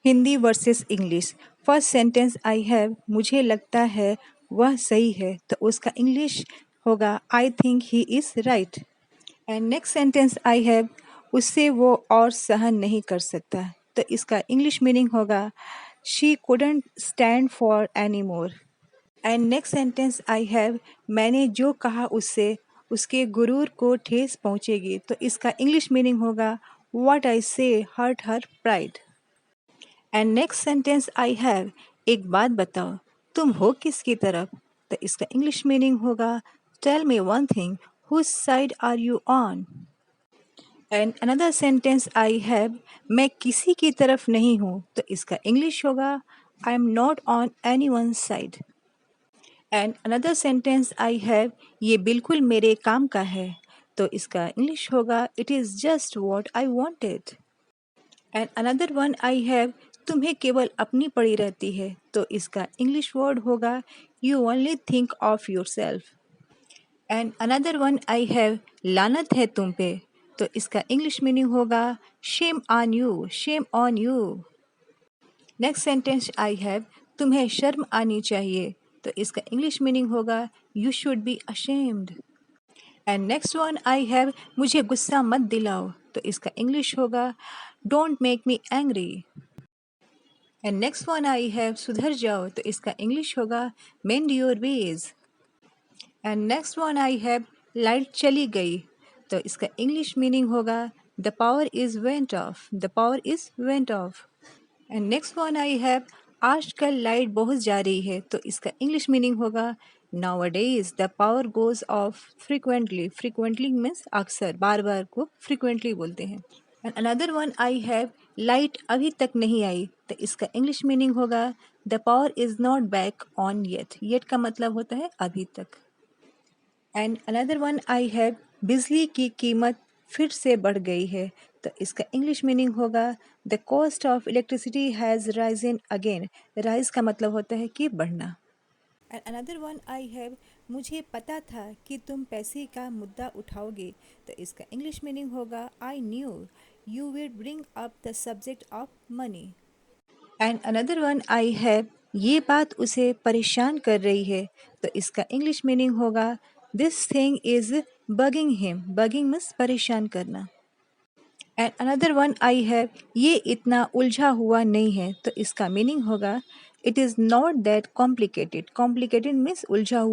Hindi versus English. First sentence I have, मुझे लगता है वह सही है, तो उसका इंग्लिश होगा I think he is right. And next sentence I have, उससे वो और सहन नहीं कर सकता, तो इसका इंग्लिश मीनिंग होगा she couldn't stand for any more. And next sentence I have, मैंने जो कहा उससे उसके गुरूर को ठेस पहुंचेगी, तो इसका इंग्लिश मीनिंग होगा what I say hurt her pride. And next sentence I have, एक बात बताओ तुम हो किसकी तरफ, तो इसका इंग्लिश मीनिंग होगा tell me one thing whose side are you on. And another sentence I have, मैं किसी की तरफ नहीं हूँ, तो इसका इंग्लिश होगा I am not on any one side. And another sentence I have, ये बिल्कुल मेरे काम का है, तो इसका इंग्लिश होगा it is just what I wanted. And another one I have, तुम्हें केवल अपनी पड़ी रहती है, तो इसका इंग्लिश वर्ड होगा you only think of your self. And another one I have, लानत है तुम पे, तो इसका इंग्लिश मीनिंग होगा shame on you, shame on you. Next sentence I have, तुम्हें शर्म आनी चाहिए, तो इसका इंग्लिश मीनिंग होगा you should be ashamed. And next one I have, मुझे गुस्सा मत दिलाओ, तो इसका इंग्लिश होगा don't make me angry. And next one I have, सुधर जाओ, तो इसका इंग्लिश होगा मेंड your ways. And next one I have, light चली गई, तो इसका इंग्लिश मीनिंग होगा the power is went of, the power is went of. And next one I have, आजकल लाइट बहुत जा रही है, तो इसका इंग्लिश मीनिंग होगा nowadays the power goes off frequently, frequently means अक्सर, बार बार को frequently बोलते हैं। And another one I have, light अभी तक नहीं आई, तो इसका इंग्लिश मीनिंग होगा the power is not back on yet, yet का मतलब होता है अभी तक। And another one I have, बिजली की कीमत फिर से बढ़ गई है, तो इसका इंग्लिश मीनिंग होगा the cost of electricity has Ryzen again, rise का मतलब होता है कि बढ़ना। And another one I have, मुझे पता था कि तुम पैसे का मुद्दा उठाओगे, तो इसका इंग्लिश मीनिंग होगा I knew you will bring up the subject of money. And another one I have, ये बात उसे परेशान कर रही है, तो इसका इंग्लिश मीनिंग होगा this thing is bugging him, bugging means परेशान करना। And another one I have, ये इतना उलझा हुआ नहीं है, तो इसका मीनिंग होगा it is not that complicated, complicated means उलझा हुआ